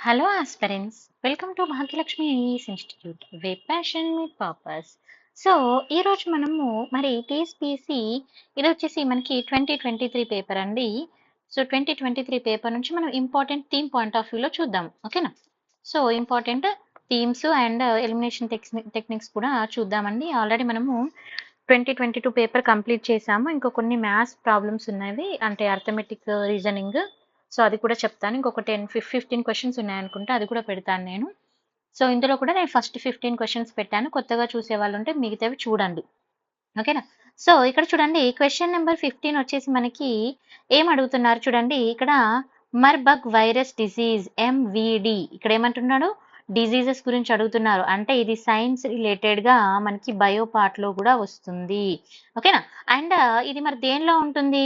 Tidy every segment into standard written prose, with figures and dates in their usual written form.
Hello, aspirants. Welcome to Bhagyalakshmi IAS institute way passion meat purpose. So ఈ రోజు మనము మరి టీఎస్పీఎస్సీ ఇది వచ్చేసి మనకి 2023 పేపర్ అండి. సో 2023 పేపర్ నుంచి మనం ఇంపార్టెంట్ థీమ్ పాయింట్ ఆఫ్ వ్యూలో చూద్దాం. ఓకేనా? So important themes and elimination techniques కూడా చూద్దామండి. ఆల్రెడీ మనము 2022 పేపర్ కంప్లీట్ చేసాము. ఇంకా కొన్ని మ్యాథ్స్ ప్రాబ్లమ్స్ ఉన్నవి, అంటే అర్థమెటిక్ రీజనింగ్. సో అది కూడా చెప్తాను. ఇంకొక 15 క్వశ్చన్స్ ఉన్నాయనుకుంటా, అది కూడా పెడతాను నేను. సో ఇందులో కూడా నేను ఫస్ట్ 15 క్వశ్చన్స్ పెట్టాను. కొత్తగా చూసే వాళ్ళు ఉంటే మిగతావి చూడండి. ఓకేనా? సో ఇక్కడ చూడండి, క్వశ్చన్ నెంబర్ 15 వచ్చేసి మనకి ఏం అడుగుతున్నారు చూడండి. ఇక్కడ మర్బగ్ వైరస్ డిసీజ్ ఎంవిడి, ఇక్కడ ఏమంటున్నాడు, డిసీజెస్ గురించి అడుగుతున్నారు. అంటే ఇది సైన్స్ రిలేటెడ్ గా మనకి బయో పార్ట్ లో కూడా వస్తుంది. ఓకేనా? అండ్ ఇది మరి దేనిలో ఉంటుంది,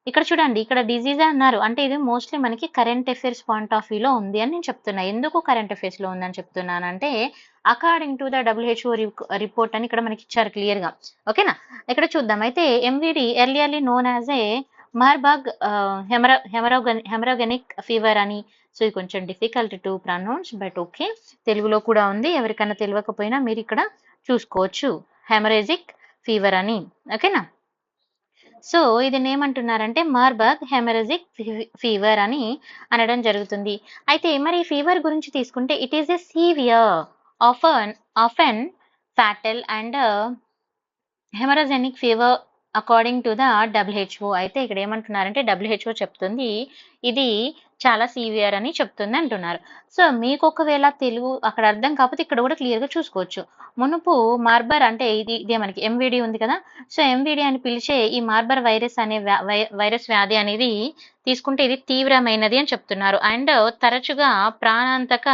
ఇక్కడ చూడండి, ఇక్కడ డిజీజ్ అన్నారు, అంటే ఇది మోస్ట్లీ మనకి కరెంట్ అఫైర్స్ పాయింట్ ఆఫ్ వ్యూలో ఉంది అని నేను చెప్తున్నా. ఎందుకు కరెంట్ అఫైర్స్ లో ఉందని చెప్తున్నానంటే according to the WHO report అని ఇక్కడ మనకి ఇచ్చారు క్లియర్ గా. ఓకేనా? ఇక్కడ చూద్దాం. అయితే MVD earlier known as a Marburg haemorrhagic fever అని. సో ఇది కొంచెం difficult to pronounce, but okay, తెలుగులో కూడా ఉంది. ఎవరికైనా తెలియకపోయినా మీరు ఇక్కడ చూసుకోవచ్చు, హెమరేజిక్ ఫీవర్ అని. ఓకేనా? సో ఇది ఏమంటున్నారంటే మార్బర్గ్ హెమరేజిక్ ఫీవర్ అని అనడం జరుగుతుంది. అయితే మరి ఈ ఫీవర్ గురించి తీసుకుంటే it is a severe often fatal and haemorrhagic fever according to the WHO. అయితే ఇక్కడ ఏమంటున్నారంటే డబ్ల్యూహెచ్ఓ చెప్తుంది ఇది చాలా సీవియర్ అని చెప్తుంది అంటున్నారు. సో మీకు ఒకవేళ తెలుగు అక్కడ అర్థం కాకపోతే ఇక్కడ కూడా క్లియర్ గా చూసుకోవచ్చు. మునుపు మార్బర్ అంటే ఇదే మనకి ఎంవిడి ఉంది కదా. సో ఎంవిడి అని పిలిచే ఈ మార్బర్ వైరస్ అనే వైరస్ వ్యాధి అనేది తీసుకుంటే ఇది తీవ్రమైనది అని చెప్తున్నారు. అండ్ తరచుగా ప్రాణాంతక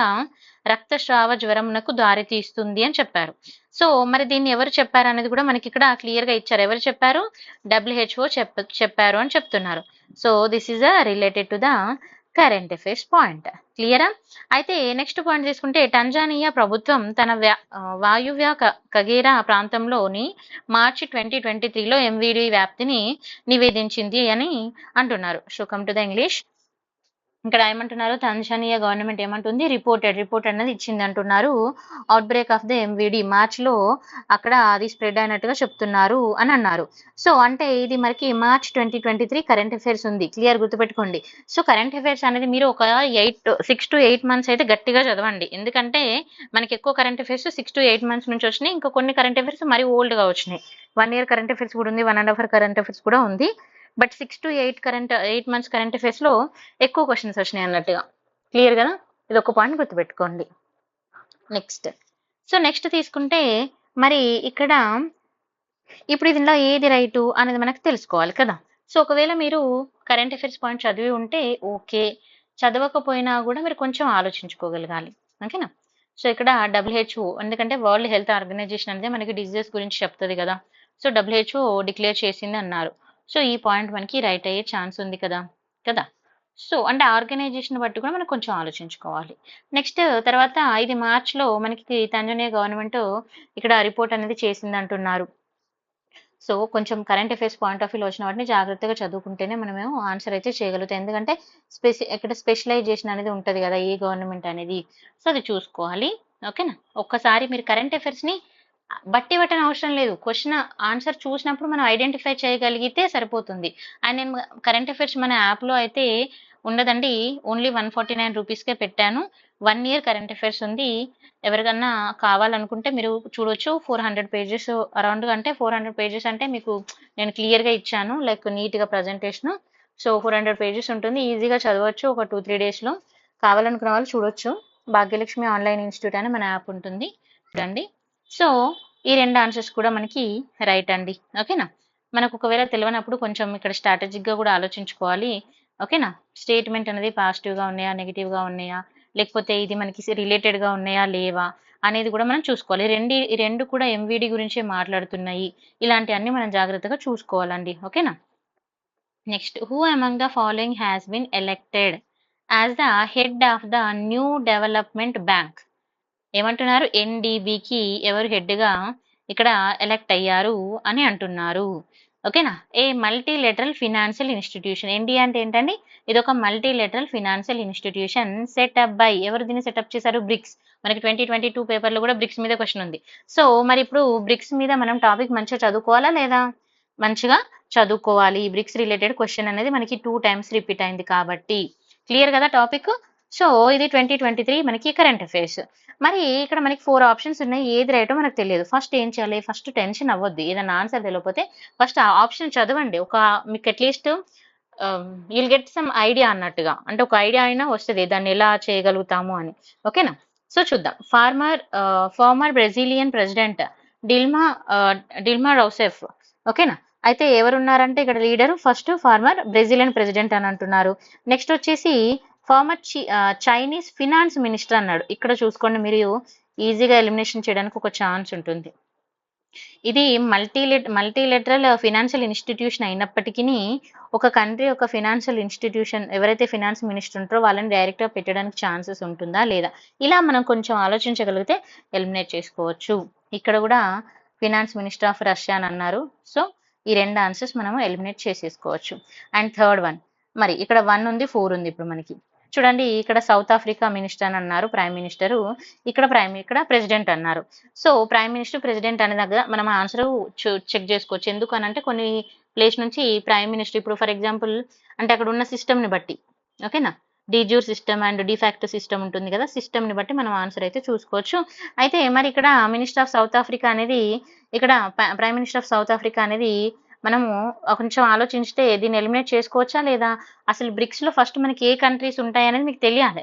రక్తస్రావ జ్వరమునకు దారితీస్తుంది అని చెప్పారు. సో మరి దీన్ని ఎవరు చెప్పారు అనేది కూడా మనకి ఇక్కడ క్లియర్ గా ఇచ్చారు. ఎవరు చెప్పారు? డబ్ల్యూహెచ్ఓ చెప్పారు అని చెప్తున్నారు. So this is related to the current affairs point. క్లియరా? అయితే నెక్స్ట్ పాయింట్ తీసుకుంటే టంజానియా ప్రభుత్వం తన వాయువ్య కగేరా ప్రాంతంలోని మార్చి 2023లో ఎంవిడి వ్యాప్తిని నివేదించింది అని అంటున్నారు. So come to the English. ఇక్కడ ఏమంటున్నారు, తంజానియా గవర్నమెంట్ ఏమంటుంది, రిపోర్ట్ అన్నది ఇచ్చింది అంటున్నారు. అవుట్ బ్రేక్ ఆఫ్ ద ఎంవిడి మార్చ్లో అక్కడ అది స్ప్రెడ్ అయినట్టుగా చెప్తున్నారు అని అన్నారు. సో అంటే ఇది మనకి మార్చ్ 2023 కరెంట్ అఫైర్స్ ఉంది. క్లియర్ గుర్తుపెట్టుకోండి. సో కరెంట్ అఫైర్స్ అనేది మీరు ఒక 6 to 8 months అయితే గట్టిగా చదవండి. ఎందుకంటే మనకి ఎక్కువ కరెంట్ అఫైర్స్ 6 to 8 months నుంచి వచ్చినాయి. ఇంకా కొన్ని కరెంట్ అఫైర్స్ మరీ ఓల్డ్ గా వచ్చినాయి. 1 year కరెంట్ అఫైర్స్ కూడా ఉంది, 1.5 year కరెంట్ అఫైర్స్ కూడా ఉంది. But 6 to 8 months current affairs లో ఎక్కువ క్వశ్చన్స్ వచ్చినాయి అన్నట్టుగా. క్లియర్ కదా? ఇది ఒక పాయింట్ గుర్తుపెట్టుకోండి. నెక్స్ట్. సో నెక్స్ట్ తీసుకుంటే మరి ఇక్కడ ఇప్పుడు దీనిలో ఏది రైటు అనేది మనకు తెలుసుకోవాలి కదా. సో ఒకవేళ మీరు కరెంట్ అఫైర్స్ పాయింట్ చదివి ఉంటే ఓకే, చదవకపోయినా కూడా మీరు కొంచెం ఆలోచించుకోగలగాలి. ఓకేనా? సో ఇక్కడ డబ్ల్యూహెచ్ఓ, ఎందుకంటే వరల్డ్ హెల్త్ ఆర్గనైజేషన్ అనేది మనకి డిజీజెస్ గురించి చెప్తుంది కదా. సో డబ్ల్యూహెచ్ఓ డిక్లేర్ చేసింది అన్నారు. సో ఈ పాయింట్ మనకి రైట్ అయ్యే ఛాన్స్ ఉంది కదా. సో అంటే ఆర్గనైజేషన్ బట్టి కూడా మనం కొంచెం ఆలోచించుకోవాలి. నెక్స్ట్ తర్వాత ఇది మార్చ్లో మనకి తంజానియా గవర్నమెంట్ ఇక్కడ రిపోర్ట్ అనేది చేసింది అంటున్నారు. సో కొంచెం కరెంట్ అఫైర్స్ పాయింట్ ఆఫ్ వ్యూలో వచ్చిన వాటిని జాగ్రత్తగా చదువుకుంటేనే మనమేమో ఆన్సర్ అయితే చేయగలుగుతాం. ఎందుకంటే ఇక్కడ స్పెషలైజేషన్ అనేది ఉంటుంది కదా ఏ గవర్నమెంట్ అనేది. సో అది చూసుకోవాలి. ఓకేనా? ఒక్కసారి మీరు కరెంట్ అఫైర్స్ని బట్టి పట్టని అవసరం లేదు. క్వశ్చన్ ఆన్సర్ చూసినప్పుడు మనం ఐడెంటిఫై చేయగలిగితే సరిపోతుంది. అండ్ నేను కరెంట్ అఫైర్స్ మన యాప్లో అయితే ఉండదండి, ఓన్లీ 149 రూపీస్కే పెట్టాను. 1 year కరెంట్ అఫైర్స్ ఉంది. ఎవరికన్నా కావాలనుకుంటే మీరు చూడొచ్చు. 400 pages అరౌండ్, అంటే 400 pages అంటే మీకు నేను క్లియర్గా ఇచ్చాను, లైక్ నీట్గా ప్రజెంటేషన్. సో 400 pages ఉంటుంది, ఈజీగా చదవచ్చు ఒక 2-3 daysలో. కావాలనుకున్న వాళ్ళు చూడొచ్చు. భాగ్యలక్ష్మి ఆన్లైన్ ఇన్స్టిట్యూట్ అని మన యాప్ ఉంటుంది, చూడండి. సో ఈ 2 ఆన్సర్స్ కూడా మనకి రైట్ అండి. ఓకేనా? మనకు ఒకవేళ తెలియనప్పుడు కొంచెం ఇక్కడ స్ట్రాటజిక్గా కూడా ఆలోచించుకోవాలి. ఓకేనా? స్టేట్మెంట్ అనేది పాజిటివ్గా ఉన్నాయా, నెగిటివ్గా ఉన్నాయా, లేకపోతే ఇది మనకి రిలేటెడ్గా ఉన్నాయా లేవా అనేది కూడా మనం చూసుకోవాలి. ఈ రెండు కూడా ఎంవిడి గురించే మాట్లాడుతున్నాయి. ఇలాంటివన్నీ మనం జాగ్రత్తగా చూసుకోవాలండి. ఓకేనా? Next, who among the following has been elected as the head of the new development bank? ఏమంటున్నారు, ఎన్డీబీకి ఎవరు హెడ్గా ఇక్కడ ఎలెక్ట్ అయ్యారు అని అంటున్నారు. ఓకేనా. ఏ మల్టీలెటరల్ ఫినాన్షియల్ ఇన్స్టిట్యూషన్. ఎన్డీఏ అంటే ఏంటండి, ఇది ఒక మల్టీలెటరల్ ఫినాన్షియల్ ఇన్స్టిట్యూషన్ సెటప్ బై, ఎవరు దీన్ని సెటప్ చేశారు, బ్రిక్స్. మనకి 2022 పేపర్లో కూడా బ్రిక్స్ మీద క్వశ్చన్ ఉంది. సో మరి ఇప్పుడు బ్రిక్స్ మీద మనం టాపిక్ మంచిగా చదువుకోవాలా లేదా, మంచిగా చదువుకోవాలి. బ్రిక్స్ రిలేటెడ్ క్వశ్చన్ అనేది మనకి 2 times రిపీట్ అయింది కాబట్టి క్లియర్ కదా టాపిక్. సో ఇది 2023 మనకి కరెంట్ అఫైర్స్. మరి ఇక్కడ మనకి 4 ఆప్షన్స్ ఉన్నాయి, ఏది రైటో మనకు తెలియదు. ఫస్ట్ ఏం చేయాలి, ఫస్ట్ టెన్షన్ అవ్వద్దు. ఏదైనా ఆన్సర్ తెలియకపోతే ఫస్ట్ ఆ ఆప్షన్ చదవండి. ఒక మీకు at least you'll get some idea అన్నట్టుగా, అంటే ఒక ఐడియా అయినా వస్తుంది దాన్ని ఎలా చేయగలుగుతాము అని. ఓకేనా. సో చూద్దాం. Former Brazilian president Dilma Rousseff. ఓకేనా. అయితే ఎవరున్నారంటే ఇక్కడ leader, first former Brazilian president అని అంటున్నారు. నెక్స్ట్ వచ్చేసి ఫార్మర్ చైనీస్ ఫినాన్స్ మినిస్టర్ అన్నాడు. ఇక్కడ చూసుకోండి, మీరు ఈజీగా ఎలిమినేషన్ చేయడానికి ఒక ఛాన్స్ ఉంటుంది. ఇది మల్టీలెటరల్ ఫినాన్షియల్ ఇన్స్టిట్యూషన్ అయినప్పటికీ ఒక కంట్రీ ఒక ఫినాన్షియల్ ఇన్స్టిట్యూషన్ ఎవరైతే ఫినాన్స్ మినిస్టర్ ఉంటారో వాళ్ళని డైరెక్ట్గా పెట్టడానికి ఛాన్సెస్ ఉంటుందా లేదా, ఇలా మనం కొంచెం ఆలోచించగలిగితే ఎలిమినేట్ చేసుకోవచ్చు. ఇక్కడ కూడా ఫినాన్స్ మినిస్టర్ ఆఫ్ రష్యా అని అన్నారు. సో ఈ 2 ఆన్సర్స్ మనము ఎలిమినేట్ చేసేసుకోవచ్చు. అండ్ థర్డ్ వన్, మరి ఇక్కడ 1 ఉంది 4 ఉంది. ఇప్పుడు మనకి చూడండి, ఇక్కడ సౌత్ ఆఫ్రికా మినిస్టర్ అని అన్నారు, ప్రైమ్ మినిస్టరు. ఇక్కడ ప్రెసిడెంట్ అన్నారు. సో ప్రైమ్ మినిస్టర్ ప్రెసిడెంట్ అనే దగ్గర మనం ఆన్సర్ చెక్ చేసుకోవచ్చు. ఎందుకు అని అంటే కొన్ని ప్లేస్ నుంచి ప్రైమ్ మినిస్టర్, ఇప్పుడు ఫర్ ఎగ్జాంపుల్ అంటే అక్కడ ఉన్న సిస్టమ్ని బట్టి, ఓకేనా, డిజ్యూర్ సిస్టమ్ అండ్ డిఫాక్ట్ సిస్టమ్ ఉంటుంది కదా, సిస్టమ్ని బట్టి మనం ఆన్సర్ అయితే చూసుకోవచ్చు. అయితే మరి ఇక్కడ మినిస్టర్ ఆఫ్ సౌత్ ఆఫ్రికా అనేది, ఇక్కడ prime minister of south Africa అనేది మనము కొంచెం ఆలోచిస్తే దీన్ని ఎలిమినేట్ చేసుకోవచ్చా లేదా, అసలు బ్రిక్స్లో ఫస్ట్ మనకి ఏ కంట్రీస్ ఉంటాయి అనేది మీకు తెలియాలి.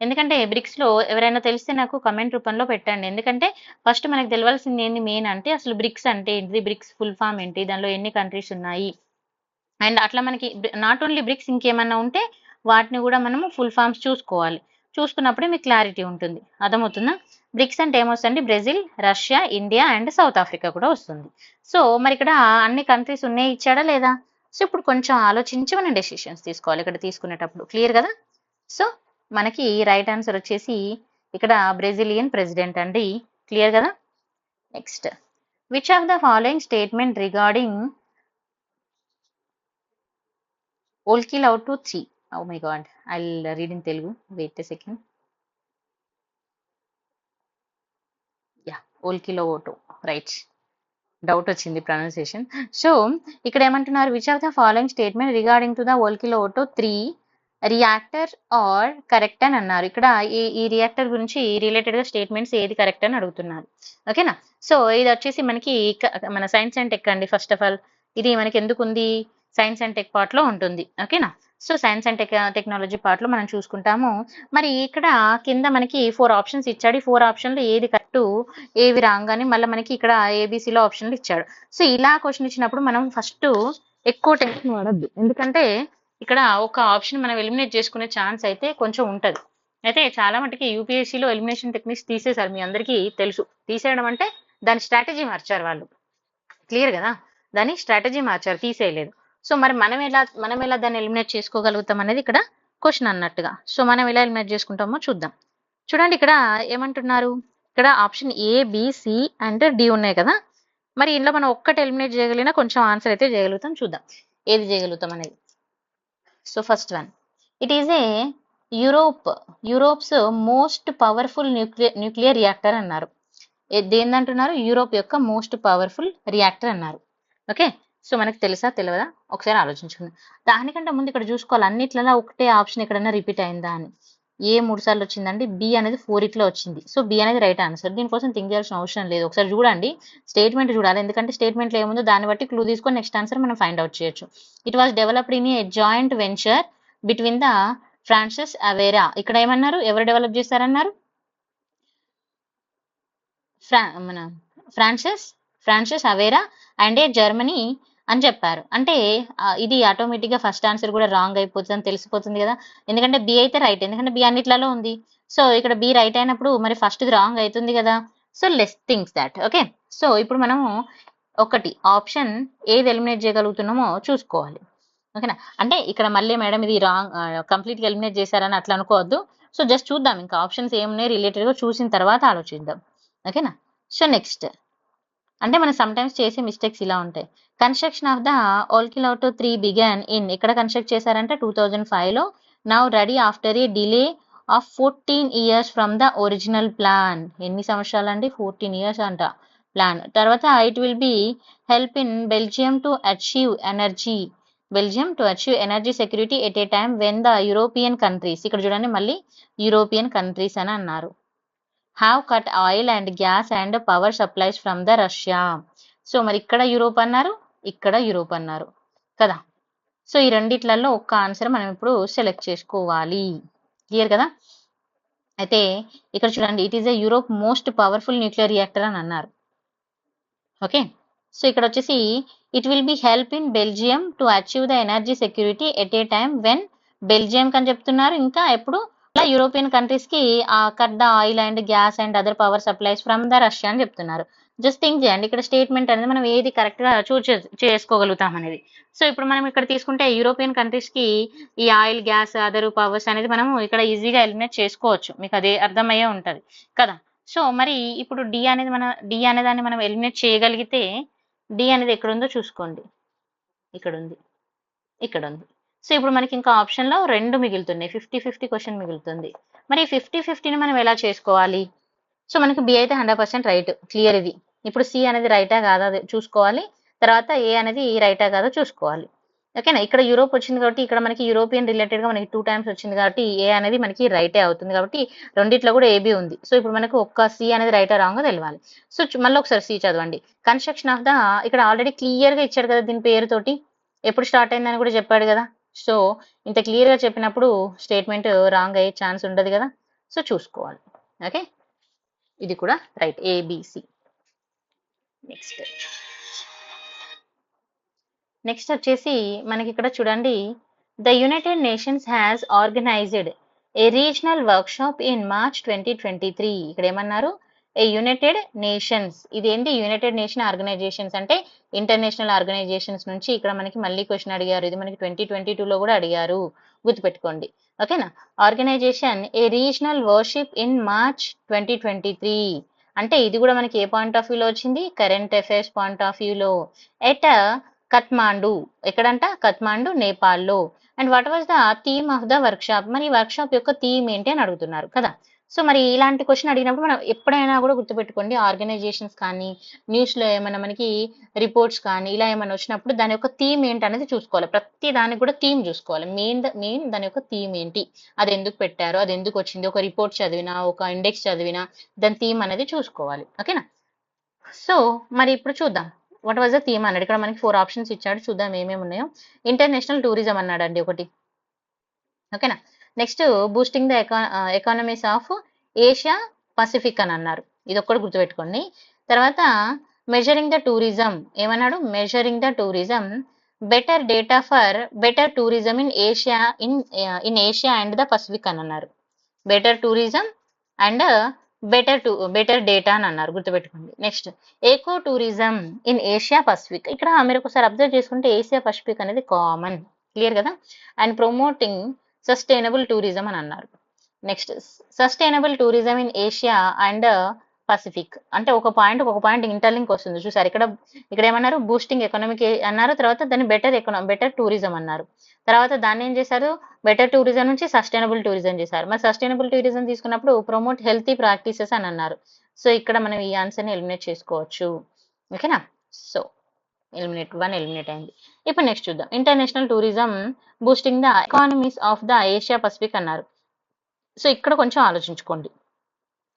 ఎందుకంటే బ్రిక్స్లో ఎవరైనా తెలిస్తే నాకు కమెంట్ రూపంలో పెట్టండి. ఎందుకంటే ఫస్ట్ మనకు తెలియాల్సింది ఏంది మెయిన్ అంటే, అసలు బ్రిక్స్ అంటే ఏంటిది, బ్రిక్స్ ఫుల్ ఫామ్ ఏంటి, దానిలో ఎన్ని కంట్రీస్ ఉన్నాయి, అండ్ అట్లా మనకి నాట్ ఓన్లీ బ్రిక్స్ ఇంకేమన్నా ఉంటే వాటిని కూడా మనము ఫుల్ ఫామ్స్ చూసుకోవాలి. చూసుకున్నప్పుడే మీకు క్లారిటీ ఉంటుంది. అర్థమవుతుందా. బ్రిక్స్ అంటే ఏమొస్తుంది, Brazil, Russia, India and south Africa కూడా వస్తుంది. సో మరి ఇక్కడ అన్ని కంట్రీస్ ఉన్నాయి ఇచ్చాడా లేదా. సో ఇప్పుడు కొంచెం ఆలోచించి మనం డెసిషన్స్ తీసుకోవాలి ఇక్కడ తీసుకునేటప్పుడు. క్లియర్ కదా. సో మనకి రైట్ ఆన్సర్ వచ్చేసి ఇక్కడ బ్రెజిలియన్ ప్రెసిడెంట్ అండి. క్లియర్ కదా. Next, which of the following statement regarding Olkiluoto 3. Oh my god, I'll read in Telugu. Wait a second. Yeah, Olkiluoto, right. Doubt వచ్చింది pronunciation. So ఇక్కడ ఏమంటున్నారు, which of the following statement regarding to the Olkiluoto 3 reactor are correct అని అన్నారు. ఇక్కడ ఈ reactor గురించి రిలేటెడ్గా statements ఏది కరెక్ట్ అని అడుగుతున్నారు. ఓకేనా. సో ఇది వచ్చేసి మనకి మన సైన్స్ అండ్ టెక్ అండి. ఫస్ట్ ఆఫ్ ఆల్ ఇది మనకి ఎందుకు ఉంది, సైన్స్ అండ్ టెక్ పార్ట్లో ఉంటుంది. ఓకేనా. సో సైన్స్ అండ్ టెక్నాలజీ పార్ట్లో మనం చూసుకుంటాము. మరి ఇక్కడ కింద మనకి 4 ఆప్షన్స్ ఇచ్చాడు. ఈ 4 ఆప్షన్లు ఏది కరెక్ట్ ఏవి రాంగ్ అని మళ్ళీ మనకి ఇక్కడ ఏబీసీలో ఆప్షన్లు ఇచ్చాడు. సో ఇలా క్వశ్చన్ ఇచ్చినప్పుడు మనం ఫస్ట్ ఎక్కువ టెన్షన్ పడద్దు, ఎందుకంటే ఇక్కడ ఒక ఆప్షన్ మనం ఎలిమినేట్ చేసుకునే ఛాన్స్ అయితే కొంచెం ఉంటుంది. అయితే చాలా మటుకి యూపీఎస్సీలో ఎలిమినేషన్ టెక్నిక్స్ తీసేశారు, మీ అందరికీ తెలుసు. తీసేయడం అంటే దాని స్ట్రాటజీ మార్చారు వాళ్ళు. క్లియర్ కదా. దాని స్ట్రాటజీ మార్చారు, తీసేయలేదు. సో మరి మనం ఎలా దాన్ని ఎలిమినేట్ చేసుకోగలుగుతాం అనేది ఇక్కడ క్వశ్చన్ అన్నట్టుగా. సో మనం ఎలా ఎలిమినేట్ చేసుకుంటామో చూద్దాం. చూడండి ఇక్కడ ఏమంటున్నారు, ఇక్కడ option A, B, C and D ఉన్నాయి కదా. మరి ఇందులో మనం ఒక్కటి ఎలిమినేట్ చేయగలిగినా కొంచెం ఆన్సర్ అయితే చేయగలుగుతాం. చూద్దాం ఏది చేయగలుగుతాం అనేది. So first one, it is a Europe's most powerful nuclear reactor అన్నారు. దేనిదంటున్నారు, యూరోప్ యొక్క మోస్ట్ పవర్ఫుల్ రియాక్టర్ అన్నారు. ఓకే. సో మనకు తెలుసా తెలియదా ఒకసారి ఆలోచించుకుందాం. దానికంటే ముందు ఇక్కడ చూసుకోవాలి, అన్నిట్లలో ఒకటే ఆప్షన్ ఎక్కడైనా రిపీట్ అయిందా అని. ఏ 3 సార్లు వచ్చిందండి, బి అనేది 4 వచ్చింది. సో బి అనేది రైట్ ఆన్సర్. దీనికోసం థింక్ చేయాల్సిన అవసరం లేదు. ఒకసారి చూడండి, స్టేట్మెంట్ చూడాలి, ఎందుకంటే స్టేట్మెంట్లో ఏముందో దాన్ని బట్టి క్లూ తీసుకొని నెక్స్ట్ ఆన్సర్ మనం ఫైండ్ అవుట్ చేయొచ్చు. It was developed in a joint venture between the France's Areva. ఇక్కడ ఏమన్నారు, ఎవరు డెవలప్ చేశారన్నారు, మన France's Areva and a Germany అని చెప్పారు. అంటే ఇది ఆటోమేటిక్గా ఫస్ట్ ఆన్సర్ కూడా రాంగ్ అయిపోతుంది అని తెలిసిపోతుంది కదా, ఎందుకంటే బి అయితే రైట్, ఎందుకంటే బి అన్నిట్లలో ఉంది. సో ఇక్కడ బి రైట్ అయినప్పుడు మరి ఫస్ట్ రాంగ్ అవుతుంది కదా. So less things that. Okay. So ఇప్పుడు మనము ఒకటి ఆప్షన్ ఏది ఎలిమినేట్ చేయగలుగుతున్నామో చూసుకోవాలి. ఓకేనా. అంటే ఇక్కడ మళ్ళీ మేడం ఇది రాంగ్ కంప్లీట్గా ఎలిమినేట్ చేశారని అట్లా అనుకోవద్దు. సో జస్ట్ చూద్దాం, ఇంకా ఆప్షన్స్ ఏమున్నాయి రిలేటెడ్గా చూసిన తర్వాత ఆలోచిద్దాం. ఓకేనా. సో నెక్స్ట్ అంటే మనం సమ్ టైమ్స్ చేసే మిస్టేక్స్ ఇలా ఉంటాయి. Construction of the Olkiluoto 3 began in ఎక్కడ కన్‌స్ట్రక్ట్ చేశారంటే 2005లో. Now ready after a delay of 14 years from the original plan. ఎన్ని సంవత్సరాలండి? 14 ఇయర్స్ అంట ప్లాన్. తర్వాత it will be help in Belgium to achieve energy security at a time when the European countries, ఇక్కడ చూడండి మళ్ళీ European countries అని అన్నారు, have cut oil and gas and power supplies from the Russia. So మరి ఇక్కడ Europe అన్నారు, ఇక్కడ Europe అన్నారు కదా. సో ఈ రెండిట్లలో ఒక్క ఆన్సర్ మనం ఇప్పుడు సెలెక్ట్ చేసుకోవాలి. క్లియర్ కదా. అయితే ఇక్కడ చూడండి, it is a Europe most powerful nuclear reactor అని అన్నారు. ఓకే, సో ఇక్కడ వచ్చేసి it will be help in Belgium to achieve the energy security at a time when, Belgium అని చెప్తున్నారు, ఇంకా ఎప్పుడు యూరోపియన్ కంట్రీస్ కి cut the oil and gas and other power supplies from the Russia అని చెప్తున్నారు. Just think చేయండి, ఇక్కడ statement అనేది మనం ఏది కరెక్ట్ గా చూస్ చేసుకోగలుగుతాం అనేది. సో ఇప్పుడు మనం ఇక్కడ తీసుకుంటే యూరోపియన్ కంట్రీస్ కి ఈ ఆయిల్ గ్యాస్ అదర్ పవర్స్ అనేది మనం ఇక్కడ ఈజీగా ఎలిమినేట్ చేసుకోవచ్చు, మీకు అదే అర్థమయ్యే ఉంటది కదా. సో మరి ఇప్పుడు డి అనే దాన్ని మనం ఎలిమినేట్ చేయగలిగితే, డి అనేది ఎక్కడ ఉందో చూసుకోండి, ఇక్కడ ఉంది, ఇక్కడ ఉంది. సో ఇప్పుడు మనకి ఇంకా ఆప్షన్ లో 2 మిగులుతున్నాయి, 50-50 క్వశ్చన్ మిగులుతుంది. మరి 50-50ని మనం ఎలా చేసుకోవాలి? సో మనకి బి అయితే 100% రైట్, క్లియర్ ఇది. ఇప్పుడు సి అనేది రైటా కాదా చూసుకోవాలి, తర్వాత ఏ అనేది రైటా కాదా చూసుకోవాలి. ఓకేనా, ఇక్కడ యూరోప్ వచ్చింది కాబట్టి ఇక్కడ మనకి యూరోపియన్ రిలేటెడ్ గా మనకి 2 టైమ్స్ వచ్చింది కాబట్టి ఏ అనేది మనకి రైటే అవుతుంది కాబట్టి రెండిట్లో కూడా ఏబి ఉంది. సో ఇప్పుడు మనకు ఒక్క సి అనేది రైటా రాంగ్ తెలవాలి. సో మళ్ళీ ఒకసారి సి చదవండి. కన్స్ట్రక్షన్ ఆఫ్ ద, ఇక్కడ ఆల్రెడీ క్లియర్ గా ఇచ్చాడు కదా దీని పేరుతోటి, ఎప్పుడు స్టార్ట్ అయిందని కూడా చెప్పాడు కదా. సో ఇంత క్లియర్ గా చెప్పినప్పుడు స్టేట్మెంట్ రాంగ్ అయ్యే ఛాన్స్ ఉండదు కదా. సో చూసుకోవాలి. ఓకే, ఇది కూడా రైట్, ఏబిసి. నెక్స్ట్ వచ్చేసి మనకి ఇక్కడ చూడండి, the United nations has organised A regional workshop in March 2023. ఇక్కడ ఏమన్నారు? ఏ యునైటెడ్ నేషన్స్, ఇది ఏంటి? యునైటెడ్ నేషన్ ఆర్గనైజేషన్స్ అంటే ఇంటర్నేషనల్ ఆర్గనైజేషన్స్ నుంచి ఇక్కడ మనకి మళ్ళీ క్వశ్చన్ అడిగారు, ఇది మనకి 2022లో కూడా అడిగారు, గుర్తుపెట్టుకోండి. ఓకేనా, organisation a regional worship in March 2023 అంటే ఇది కూడా మనకి ఏ పాయింట్ ఆఫ్ వ్యూలో వచ్చింది? కరెంట్ అఫైర్స్ పాయింట్ ఆఫ్ వ్యూలో. ఎట్ కత్మాండు, ఎక్కడంట? కత్మాండు, నేపాల్లో. And what was the theme of the workshop, మరి వర్క్షాప్ యొక్క థీమ్ ఏంటి అని అడుగుతున్నారు కదా. సో మరి ఇలాంటి క్వశ్చన్ అడిగినప్పుడు మనం ఎప్పుడైనా కూడా గుర్తుపెట్టుకోండి, ఆర్గనైజేషన్స్ కానీ న్యూస్ లో ఏమైనా మనకి రిపోర్ట్స్ కానీ ఇలా ఏమైనా వచ్చినప్పుడు దాని యొక్క థీమ్ ఏంటి అనేది చూసుకోవాలి. ప్రతి దానికి కూడా థీమ్ చూసుకోవాలి, మెయిన్ దాని యొక్క థీమ్ ఏంటి, అది ఎందుకు పెట్టారు, అది ఎందుకు వచ్చింది, ఒక రిపోర్ట్ చదివినా ఒక ఇండెక్స్ చదివినా దాని థీమ్ అనేది చూసుకోవాలి. ఓకేనా, సో మరి ఇప్పుడు చూద్దాం వాట్ వాజ్ ద థీమ్ అన్నాడు. ఇక్కడ మనకి 4 ఆప్షన్స్ ఇచ్చాడు, చూద్దాం ఏమేమి ఉన్నాయో. ఇంటర్నేషనల్ టూరిజం అన్నాడండి ఒకటి. ఓకేనా, next boosting the economies of Asia Pacific అని అన్నారు, ఇది ఒక్కటి గుర్తుపెట్టుకోండి. తర్వాత మెజరింగ్ ద టూరిజం ఏమన్నాడు? Measuring the tourism, better data for better tourism in Asia Asia and the Pacific అని అన్నారు. Better tourism and better data అని అన్నారు, గుర్తుపెట్టుకోండి. నెక్స్ట్ ఏకో టూరిజం ఇన్ ఏషియా పసిఫిక్, ఇక్కడ మీరు ఒకసారి అబ్జర్వ్ చేసుకుంటే ఏషియా పసిఫిక్ అనేది కామన్, క్లియర్ కదా. అండ్ ప్రమోటింగ్ సస్టైనబుల్ టూరిజం అని అన్నారు. Next sustainable tourism in Asia and Pacific అంటే ఒక పాయింట్ ఇంటర్లింక్ వస్తుంది చూసారు. ఇక్కడ ఏమన్నారు? బూస్టింగ్ ఎకనామిక్ అన్నారు, తర్వాత దాన్ని బెటర్ టూరిజం అన్నారు. తర్వాత దాన్ని ఏం చేశారు? బెటర్ టూరిజం నుంచి సస్టైనబుల్ టూరిజం చేశారు. మరి సస్టైనబుల్ టూరిజం తీసుకున్నప్పుడు ప్రమోట్ హెల్తీ ప్రాక్టీసెస్ అని అన్నారు. సో ఇక్కడ మనం ఈ ఆన్సర్ని ఎలిమినేట్ చేసుకోవచ్చు. ఓకేనా, సో ఎలిమినేట్ అయింది. ఇప్పుడు నెక్స్ట్ చూద్దాం. International tourism boosting the economies of the Asia Pacific అన్నారు. సో ఇక్కడ కొంచెం ఆలోచించుకోండి,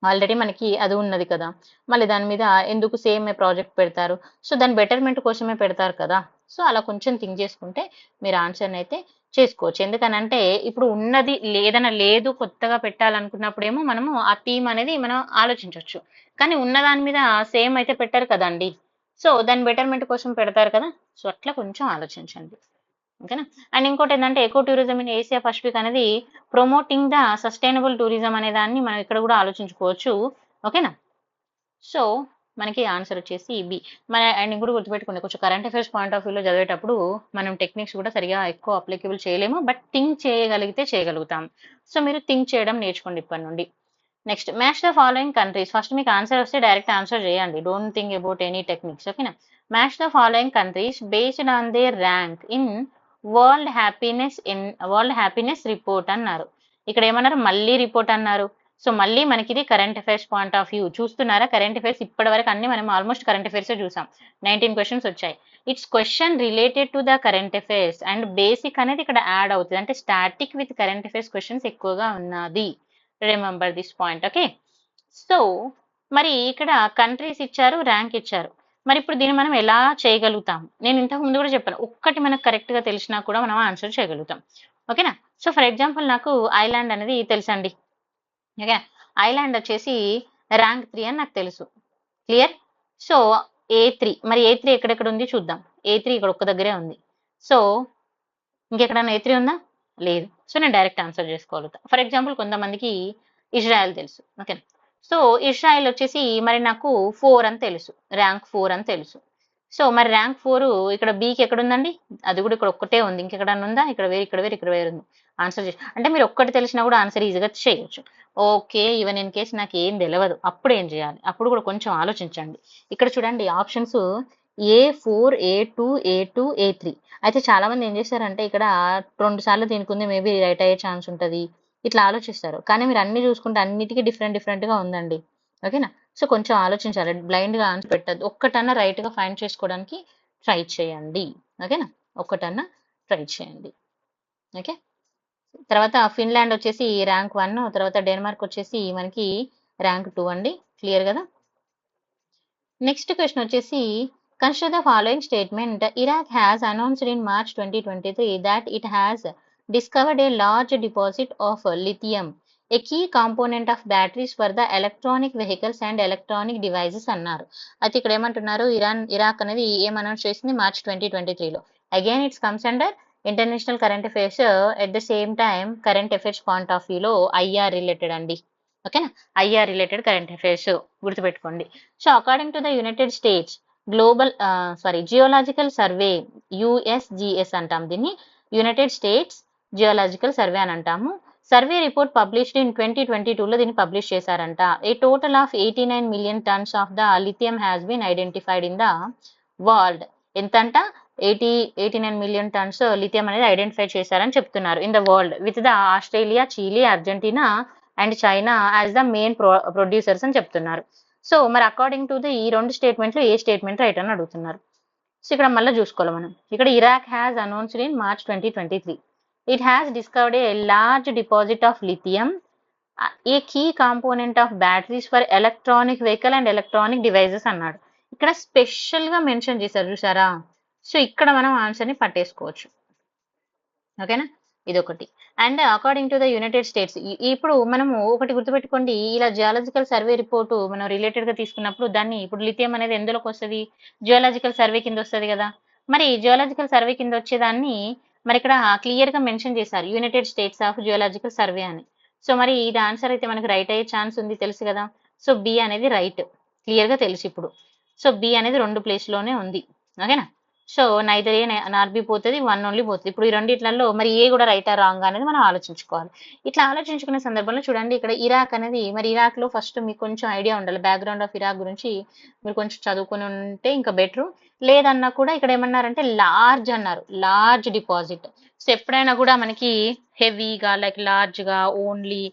ఆల్రెడీ మనకి అది ఉన్నది కదా, మళ్ళీ దాని మీద ఎందుకు సేమ్ ప్రాజెక్ట్ పెడతారు? సో దాని బెటర్మెంట్ కోసమే పెడతారు కదా. సో అలా కొంచెం థింక్ చేసుకుంటే మీరు ఆన్సర్ని అయితే చేసుకోవచ్చు. ఎందుకనంటే ఇప్పుడు ఉన్నది లేదన లేదు, కొత్తగా పెట్టాలనుకున్నప్పుడేమో మనము ఆ థీమ్ అనేది మనం ఆలోచించవచ్చు, కానీ ఉన్న దాని మీద సేమ్ అయితే పెట్టారు కదండి. సో దాని బెటర్మెంట్ కోసం పెడతారు కదా. సో అట్లా కొంచెం ఆలోచించండి. ఓకేనా, అండ్ ఇంకోటి ఏంటంటే eco tourism in Asia Pacific అనేది ప్రమోటింగ్ ద సస్టైనబుల్ టూరిజం అనే దాన్ని మనం ఇక్కడ కూడా ఆలోచించుకోవచ్చు. ఓకేనా, సో మనకి ఆన్సర్ వచ్చేసి బి. అండ్ కూడా గుర్తుపెట్టుకోండి, కొంచెం కరెంట్ అఫైర్స్ పాయింట్ ఆఫ్ వ్యూలో చదివేటప్పుడు మనం టెక్నిక్స్ కూడా సరిగా ఎక్కువ అప్లికబుల్ చేయలేము, బట్ థింక్ చేయగలిగితే చేయగలుగుతాం. సో మీరు థింక్ చేయడం నేర్చుకోండి ఇప్పటి నుండి. Next match the following countries. First మీకు ఆన్సర్ వస్తే డైరెక్ట్ ఆన్సర్ చేయండి, don't think about any techniques. ఓకేనా. Match the following countries based on their rank in world happiness report అన్నారు. ఇక్కడ ఏమన్నారు, మళ్ళీ రిపోర్ట్ అన్నారు. సో మళ్ళీ మనకి ఇది current affairs point of view చూస్తున్నారా. కరెంట్ అఫైర్స్ ఇప్పటి వరకు అన్ని మనం ఆల్మోస్ట్ కరెంట్ అఫైర్స్ చూసాం. 19 క్వశ్చన్స్ వచ్చాయి. It's question related to the current affairs and basic అనేది ఇక్కడ యాడ్ అవుతుంది. అంటే static with current affairs questions ఎక్కువగా ఉన్నది. Remember this point. Okay. So మరి ఇక్కడ కంట్రీస్ ఇచ్చారు, ర్యాంక్ ఇచ్చారు. మరి ఇప్పుడు దీన్ని మనం ఎలా చేయగలుగుతాం? నేను ఇంతకు ముందు కూడా చెప్పాను, ఒక్కటి మనకు కరెక్ట్ గా తెలిసినా కూడా మనం ఆన్సర్ చేయగలుగుతాం. ఓకేనా. సో ఫర్ ఎగ్జాంపుల్ నాకు ఐలాండ్ అనేది తెలుసండి. ఓకే. ఐలాండ్ వచ్చేసి ర్యాంక్ 3 అని నాకు తెలుసు. క్లియర్. సో A3, మరి A3 ఎక్కడెక్కడ ఉంది చూద్దాం. A3 ఇక్కడ ఒక్క దగ్గరే ఉంది. సో ఇంకెక్కడన్నా A3 ఉందా? లేదు. సో నేను డైరెక్ట్ ఆన్సర్ చేసుకోగలుగుతా. ఫర్ ఎగ్జాంపుల్ కొంతమందికి ఇజ్రాయెల్ తెలుసు. ఓకే. సో ఇజ్రాయెల్ వచ్చేసి మరి నాకు 4 అని తెలుసు, ర్యాంక్ 4 అని తెలుసు. సో మరి ర్యాంక్ 4 ఇక్కడ బీకి ఎక్కడ ఉందండి? అది కూడా ఇక్కడ ఒక్కటే ఉంది. ఇంకెక్కడన్నా ఉందా? ఇక్కడ వేరు, ఇక్కడ వేరు, ఇక్కడ వేరు ఉంది. ఆన్సర్ చేసి అంటే మీరు ఒక్కటి తెలిసినా కూడా ఆన్సర్ ఈజీగా చేయొచ్చు. ఓకే. ఈవెన్ ఇన్ కేసు నాకు ఏం తెలియదు, అప్పుడు ఏం చేయాలి? అప్పుడు కూడా కొంచెం ఆలోచించండి. ఇక్కడ చూడండి options A4, A2, A2, A3. అయితే చాలా మంది ఏం చేస్తారంటే ఇక్కడ 2 సార్లు దీనికి ఉంది, మేబీ రైట్ అయ్యే ఛాన్స్ ఉంటుంది, ఇట్లా ఆలోచిస్తారు. కానీ మీరు అన్ని చూసుకుంటే అన్నిటికీ డిఫరెంట్ గా ఉందండి. ఓకేనా. సో కొంచెం ఆలోచించాలి, బ్లైండ్ గా ఆన్సర్ పెట్టద్దు. ఒక్కటన్నా రైట్ గా ఫైండ్ చేసుకోవడానికి ట్రై చేయండి. ఓకేనా. ఒక్కటన్నా ట్రై చేయండి. ఓకే. తర్వాత ఫిన్లాండ్ వచ్చేసి ర్యాంక్ 1, తర్వాత డెన్మార్క్ వచ్చేసి మనకి ర్యాంక్ 2 అండి. క్లియర్ కదా. నెక్స్ట్ క్వశ్చన్ వచ్చేసి consider the following statement. Iraq has announced in March 2023 that it has discovered a large deposit of lithium, a key component of batteries for the electronic vehicles and electronic devices అన్నారు. అయితే ఇక్కడ ఏమంటున్నారు, Iraq అనేది ఏం announce చేసింది March 2023లో. Again it's comes under international current affairs. At the same time current affairs point of వ్యూలో IR related అండి. ఓకేనా. ఐఆర్ రిలేటెడ్ కరెంట్ అఫైర్స్ గుర్తుపెట్టుకోండి. So according to the United States Geological Survey, USGS అంటాం దీన్ని, United States Geological Survey అని అంటాము. Survey report published in 2022లో దీన్ని పబ్లిష్ చేశారంట. A total of 89 million tons of the lithium has been identified in the world. ఎంతంట? 89 million tons lithium అనేది identify చేశారని చెప్తున్నారు in the world, with the Australia, Chile, Argentina and China as the main producers అని చెప్తున్నారు. So మరి according to the ఈ 2 స్టేట్మెంట్లు ఏ statement right అని అడుగుతున్నారు. సో ఇక్కడ మళ్ళీ చూసుకోవాలి మనం. ఇక్కడ Iraq has announced in March 2023 it has discovered a large deposit of lithium, a key component of batteries for electronic vehicle and electronic devices అన్నాడు. ఇక్కడ స్పెషల్ గా మెన్షన్ చేశారు చూసారా. సో ఇక్కడ మనం ఆన్సర్ ని పట్టేసుకోవచ్చు. ఓకేనా. ఇదొకటి. And according to the United states, ఇప్పుడు మనము ఒకటి గుర్తుపెట్టుకోండి, ఇలా జియాలజికల్ సర్వే రిపోర్ట్ మనం రిలేటెడ్ గా తీసుకున్నప్పుడు దాన్ని ఇప్పుడు లిథియం అనేది ఎందులోకి వస్తుంది? జియోలాజికల్ సర్వే కింద వస్తుంది కదా. మరి జియోలాజికల్ సర్వే కింద వచ్చేదాన్ని మరి ఇక్కడ క్లియర్ గా మెన్షన్ చేశారు, United states of geological Survey అని. సో మరి ఇది ఆన్సర్ అయితే మనకి రైట్ అయ్యే ఛాన్స్ ఉంది, తెలుసు కదా. సో బి అనేది రైట్, క్లియర్ గా తెలుసు ఇప్పుడు. సో బి అనేది 2 ప్లేస్ లోనే ఉంది. ఓకేనా. సో నైదర్ ఏ నార్ బి పోతుంది, 1 ఓన్లీ పోతుంది. ఇప్పుడు ఈ రెండిట్లలో మరి ఏ కూడా రైటా రాంగ్ అనేది మనం ఆలోచించుకోవాలి. ఇట్లా ఆలోచించుకునే సందర్భంలో చూడండి ఇక్కడ ఇరాక్ అనేది, మరి ఇరాక్ లో ఫస్ట్ మీకు కొంచెం ఐడియా ఉండాలి, బ్యాక్గ్రౌండ్ ఆఫ్ ఇరాక్ గురించి మీరు కొంచెం చదువుకుని ఉంటే ఇంకా బెటర్. లేదన్నా కూడా ఇక్కడ ఏమన్నారంటే లార్జ్ అన్నారు, లార్జ్ డిపాజిట్. సో ఎప్పుడైనా కూడా మనకి హెవీగా లైక్ లార్జ్ గా ఓన్లీ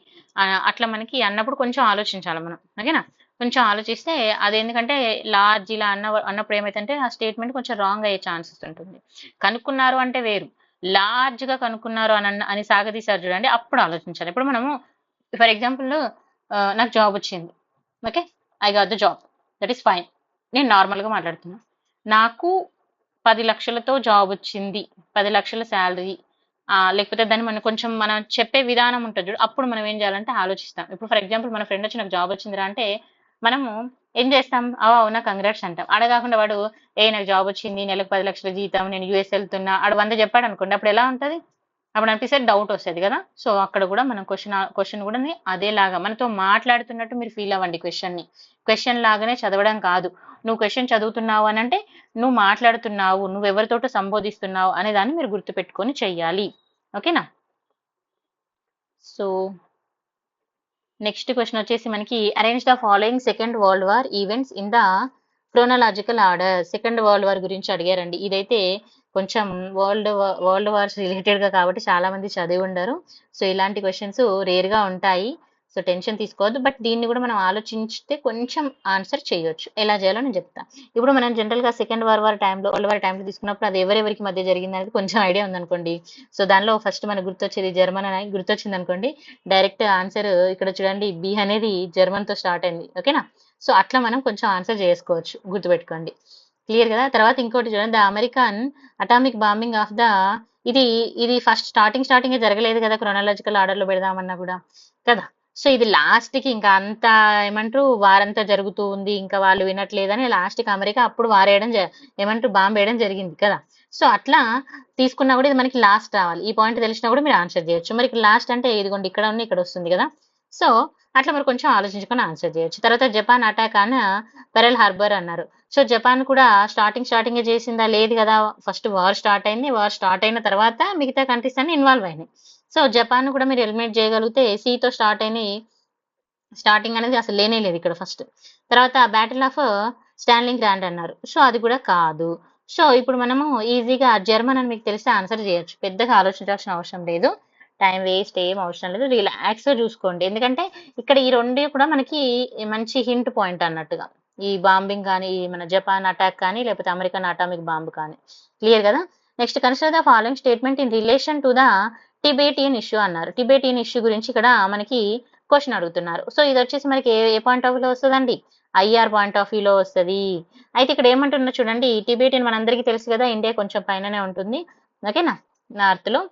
అట్లా మనకి అన్నప్పుడు కొంచెం ఆలోచించాలి మనం. ఓకేనా. కొంచెం ఆలోచిస్తే అది, ఎందుకంటే లార్జ్ ఇలా అన్నప్పుడు ఏమైతుందంటే ఆ స్టేట్మెంట్ కొంచెం రాంగ్ అయ్యే ఛాన్సెస్ ఉంటుంది. కనుక్కున్నారు అంటే వేరు, లార్జ్ గా కనుక్కున్నారు అని సాగదీశారు చూడండి, అప్పుడు ఆలోచించాలి. ఇప్పుడు మనము ఫర్ ఎగ్జాంపుల్ నాకు జాబ్ వచ్చింది. Okay. I got the job, that is fine. నేను నార్మల్ గా మాట్లాడుతున్నా. నాకు 10 లక్షలతో జాబ్ వచ్చింది, 10 లక్షల శాలరీ, లేకపోతే దాన్ని మనం చెప్పే విధానం ఉంటుంది చూడు, అప్పుడు మనం ఏం చేయాలంటే ఆలోచిస్తాం. ఇప్పుడు ఫర్ ఎగ్జాంపుల్ మన ఫ్రెండ్ వచ్చి నాకు జాబ్ వచ్చిందిరా అంటే మనము ఏం చేస్తాం, అవునా కంగ్రాట్స్ అంటాం. అడగాకుండా వాడు నాకు జాబ్ వచ్చింది, నెలకు 10 లక్షల జీతం, నేను US వెళ్తున్నా, ఆడు 100 చెప్పాడు అనుకోండి, అప్పుడు ఎలా ఉంటుంది? అప్పుడు అనిపిస్తే డౌట్ వస్తుంది కదా. సో అక్కడ కూడా మనం క్వశ్చన్ కూడా అదేలాగా మనతో మాట్లాడుతున్నట్టు మీరు ఫీల్ అవ్వండి. క్వశ్చన్ లాగానే చదవడం కాదు. నువ్వు క్వశ్చన్ చదువుతున్నావు అని అంటే నువ్వు మాట్లాడుతున్నావు, నువ్వు ఎవరితోటో సంబోధిస్తున్నావు అనే దాన్ని మీరు గుర్తుపెట్టుకొని చెయ్యాలి. ఓకేనా. సో నెక్స్ట్ క్వశ్చన్ వచ్చేసి మనకి arrange the following second world war events in the chronological order. Second world war గురించి అడిగారండి. ఇదైతే కొంచెం వరల్డ్ వార్స్ రిలేటెడ్ గా కాబట్టి చాలా మంది చదివి ఉండరు. సో ఇలాంటి క్వశ్చన్స్ రేర్ గా ఉంటాయి. సో టెన్షన్ తీసుకోవద్దు. బట్ దీన్ని కూడా మనం ఆలోచించితే కొంచెం ఆన్సర్ చేయొచ్చు. ఎలా చేయాలో నేను చెప్తా. ఇప్పుడు మనం జనరల్ గా సెకండ్ వరల్డ్ వార్ టైంలో తీసుకున్నప్పుడు అది ఎవరెవరికి మధ్య జరిగింది అనేది కొంచెం ఐడియా ఉందనుకోండి. సో దానిలో ఫస్ట్ మనకు గుర్తొచ్చేది జర్మన్ అని గుర్తొచ్చింది అనుకోండి. డైరెక్ట్ ఆన్సర్ ఇక్కడ చూడండి, బి అనేది జర్మన్ తో స్టార్ట్ అయింది. ఓకేనా? సో అట్లా మనం కొంచెం ఆన్సర్ చేసుకోవచ్చు, గుర్తుపెట్టుకోండి. క్లియర్ కదా? తర్వాత ఇంకోటి చూడండి, the American atomic bombing of the ఇది ఇది ఫస్ట్ స్టార్టింగ్ జరగలేదు కదా, క్రొనాలజికల్ ఆర్డర్ లో పెడదామన్నా కూడా కదా. సో ఇది లాస్ట్ కి ఇంకా అంతా ఏమంటారు వారంతా జరుగుతూ ఉంది, ఇంకా వాళ్ళు వినట్లేదని లాస్ట్ కి అమెరికా అప్పుడు వారేయడం ఏమంటారు బాంబు వేయడం జరిగింది కదా. సో అట్లా తీసుకున్నా కూడా ఇది మనకి లాస్ట్ రావాలి. ఈ పాయింట్ తెలిసినా కూడా మీరు ఆన్సర్ చేయొచ్చు. మరి లాస్ట్ అంటే ఇదిగోండి ఇక్కడ ఉంది, ఇక్కడ వస్తుంది కదా. సో అట్లా మరి కొంచెం ఆలోచించుకొని ఆన్సర్ చేయొచ్చు. తర్వాత జపాన్ అటాక్ అని పెరల్ హార్బర్ అన్నారు. సో జపాన్ కూడా స్టార్టింగ్ చేసిందా? లేదు కదా. ఫస్ట్ వార్ స్టార్ట్ అయింది. వార్ స్టార్ట్ అయిన తర్వాత మిగతా కంట్రీస్ అన్ని ఇన్వాల్వ్ అయినాయి. సో జపాన్ కూడా మీరు ఎలిమినేట్ చేయగలిగితే సీతో స్టార్ట్ అయినాయి. స్టార్టింగ్ అనేది అసలు లేనే లేదు ఇక్కడ ఫస్ట్. తర్వాత బ్యాటిల్ ఆఫ్ స్టాన్లింగ్ గ్రాండ్ అన్నారు. సో అది కూడా కాదు. సో ఇప్పుడు మనము ఈజీగా జర్మన్ అని మీకు తెలిస్తే ఆన్సర్ చేయొచ్చు. పెద్దగా ఆలోచించాల్సిన అవసరం లేదు. టైం వేస్ట్ ఏం అవసరం లేదు. రిలాక్స్ గా చూసుకోండి. ఎందుకంటే ఇక్కడ ఈ రెండు కూడా మనకి మంచి హింట్ పాయింట్ అన్నట్టుగా. ఈ బాంబింగ్ కానీ, మన జపాన్ అటాక్ కానీ, లేకపోతే అమెరికన్ అటామిక్ బాంబ్ కానీ. క్లియర్ కదా? Next consider the following statement in relation to the Tibetan issue అన్నారు. టిబేటియన్ ఇష్యూ గురించి ఇక్కడ మనకి క్వశ్చన్ అడుగుతున్నారు. సో ఇది వచ్చేసి మనకి ఏ పాయింట్ ఆఫ్ వ్యూలో వస్తుందండి? ఐఆర్ పాయింట్ ఆఫ్ వ్యూలో వస్తుంది. అయితే ఇక్కడ ఏమంటున్నా చూడండి, టిబేటియన్ మనందరికీ తెలుసు కదా, ఇండియా కొంచెం పైననే ఉంటుంది. ఓకేనా, నార్త్ లో.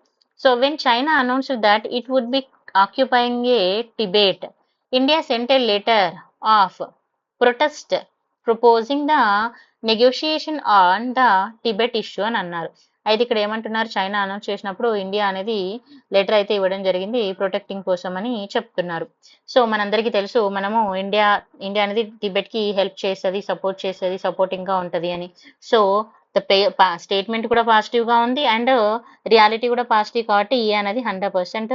So when China announced that it would be occupying a Tibet, India sent a letter of protest proposing the negotiation on the Tibet issue అని అన్నారు. అయితే ఇక్కడ ఏమంటున్నారు, చైనా అనౌన్స్ చేసినప్పుడు ఇండియా అనేది లెటర్ అయితే ఇవ్వడం జరిగింది ప్రొటెక్టింగ్ కోసం అని చెప్తున్నారు. సో మనందరికీ తెలుసు, మనము ఇండియా అనేది టిబెట్ కి హెల్ప్ చేస్తుంది, సపోర్ట్ చేస్తుంది, సపోర్టింగ్ గా ఉంటది అని. సో స్టేట్మెంట్ కూడా పాజిటివ్ గా ఉంది అండ్ రియాలిటీ కూడా పాజిటివ్ కాబట్టి ఏ అనేది 100%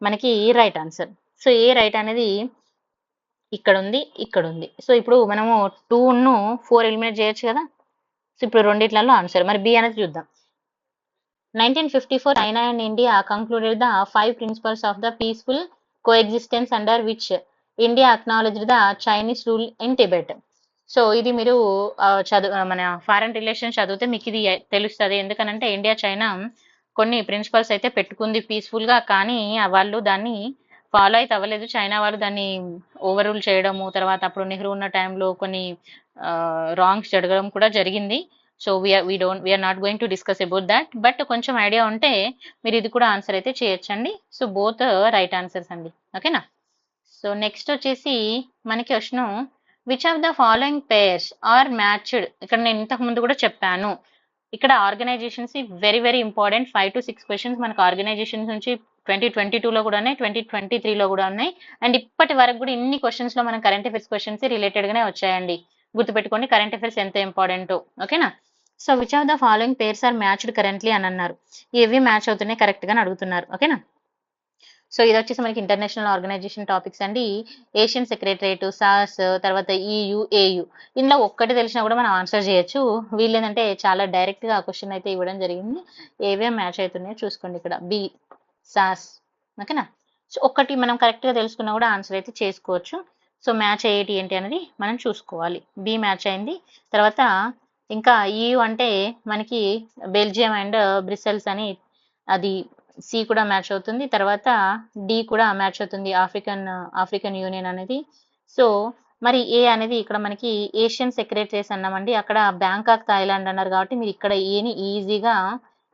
మనకి రైట్ ఆన్సర్. సో ఏ రైట్ అనేది ఇక్కడ ఉంది, ఇక్కడ ఉంది. సో ఇప్పుడు మనము 2 4 ఎలిమినేట్ చేయొచ్చు కదా. సో ఇప్పుడు రెండిట్లలో ఆన్సర్. మరి బి అనేది చూద్దాం. 1954 China and India concluded the 5 principles of the peaceful coexistence under which India acknowledged the Chinese rule in Tibet. So ఇది మీరు మన ఫారెన్ రిలేషన్స్ చదివితే మీకు ఇది తెలుస్తుంది. ఎందుకనంటే ఇండియా చైనా కొన్ని ప్రిన్సిపల్స్ అయితే పెట్టుకుంది పీస్ఫుల్ గా, కానీ వాళ్ళు దాన్ని ఫాలో అయితే అవ్వలేదు. చైనా వాళ్ళు దాన్ని ఓవర్ రూల్ చేయడము, తర్వాత అప్పుడు నెహ్రూ ఉన్న టైంలో కొన్ని రాంగ్స్ జరగడం కూడా జరిగింది. So we are not going to discuss about that. But కొంచెం ఐడియా ఉంటే మీరు ఇది కూడా ఆన్సర్ అయితే చేయొచ్చండి. సో బోత్ రైట్ ఆన్సర్స్ అండి. ఓకేనా? సో నెక్స్ట్ వచ్చేసి మనకి question, which of the following pairs are matched. ఇక్కడ నేను ఇంతకు ముందు కూడా చెప్పాను, ఇక్కడ organisations very very important. 5 to 6 questions మనకు ఆర్గనైజేషన్స్ నుంచి 2022లో కూడా ఉన్నాయి, 2023లో కూడా ఉన్నాయి. అండ్ ఇప్పటి వరకు కూడా ఇన్ని క్వశ్చన్స్ లో మన కరెంట్ అఫైర్స్ క్వశ్చన్స్ రిలేటెడ్ గానే వచ్చాయండి. గుర్తుపెట్టుకోండి కరెంట్ అఫైర్స్ ఎంత ఇంపార్టెంటో. ఓకేనా? So which of the following pairs are matched currently అని అన్నారు. ఏవి మ్యాచ్ అవుతున్నాయి కరెక్ట్ గా అడుగుతున్నారు. ఓకేనా? సో ఇది వచ్చేసి మనకి ఇంటర్నేషనల్ ఆర్గనైజేషన్ టాపిక్స్ అండి. ఏషియన్ సెక్రటరేట్, సాస్, తర్వాత EU, AU. ఇందులో ఒక్కటి తెలిసినా కూడా మనం ఆన్సర్ చేయొచ్చు. వీళ్ళు ఏంటంటే చాలా డైరెక్ట్ గా క్వశ్చన్ అయితే ఇవ్వడం జరిగింది. ఏవేం మ్యాచ్ అవుతున్నాయో చూసుకోండి. ఇక్కడ బి, సాస్. ఓకేనా? సో ఒక్కటి మనం కరెక్ట్ గా తెలుసుకున్నా కూడా ఆన్సర్ అయితే చేసుకోవచ్చు. సో మ్యాచ్ అయ్యేటి ఏంటి అనేది మనం చూసుకోవాలి. బి మ్యాచ్ అయింది. తర్వాత ఇంకా EU అంటే మనకి బెల్జియం అండ్ బ్రిసెల్స్ అని, అది సి కూడా మ్యాచ్ అవుతుంది. తర్వాత డి కూడా మ్యాచ్ అవుతుంది, ఆఫ్రికన్ యూనియన్ అనేది. సో మరి ఏ అనేది ఇక్కడ మనకి ఏషియన్ సెక్రటరీస్ అన్నామండి. అక్కడ బ్యాంకాక్ థాయిలాండ్ అన్నారు కాబట్టి మీరు ఇక్కడ ఏని ఈజీగా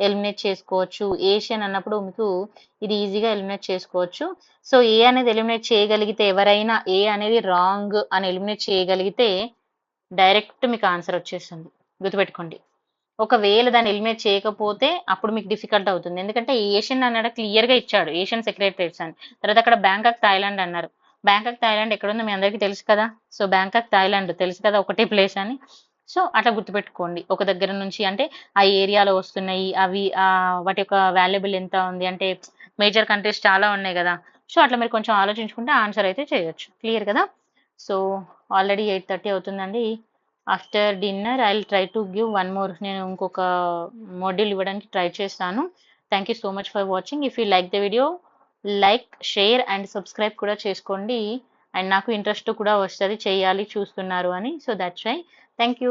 ఎలిమినేట్ చేసుకోవచ్చు. ఏషియన్ అన్నప్పుడు మీకు ఇది ఈజీగా ఎలిమినేట్ చేసుకోవచ్చు. సో ఏ అనేది ఎలిమినేట్ చేయగలిగితే, ఎవరైనా ఏ అనేది రాంగ్ అని ఎలిమినేట్ చేయగలిగితే డైరెక్ట్ మీకు ఆన్సర్ వచ్చేస్తుంది. గుర్తుపెట్టుకోండి. ఒకవేళ దాన్ని ఎలిమినేట్ చేయకపోతే అప్పుడు మీకు డిఫికల్ట్ అవుతుంది. ఎందుకంటే ఏషియన్ అన్నాడు క్లియర్ గా ఇచ్చాడు, ఏషియన్ సెక్రటరీస్ అని. తర్వాత అక్కడ బ్యాంకాక్ థాయిలాండ్ అన్నారు. బ్యాంకాక్ థాయిలాండ్ ఎక్కడుందో మీ అందరికీ తెలుసు కదా. సో బ్యాంకాక్ థాయిలాండ్ తెలుసు కదా, ఒకటే ప్లేస్ అని. సో అట్లా గుర్తుపెట్టుకోండి. ఒక దగ్గర నుంచి అంటే ఆ ఏరియాలో వస్తున్నాయి అవి, వాటి యొక్క వాల్యుబుల్ ఎంత ఉంది అంటే, మేజర్ కంట్రీస్ చాలా ఉన్నాయి కదా. సో అట్లా మీరు కొంచెం ఆలోచించుకుంటే ఆన్సర్ అయితే చేయొచ్చు. క్లియర్ కదా? సో ఆల్రెడీ 8:30 అవుతుందండి. After dinner I will try to give one more. నేను ఇంకొక మాడ్యూల్ ఇవ్వడానికి ట్రై చేస్తాను. Thank you so much for watching. If you like the video, like, share and subscribe కూడా చేసుకోండి. అండ్ నాకు ఇంట్రెస్ట్ కూడా వస్తుంది, చేయాలి చూస్తున్నారు అని. So that's why. Thank you.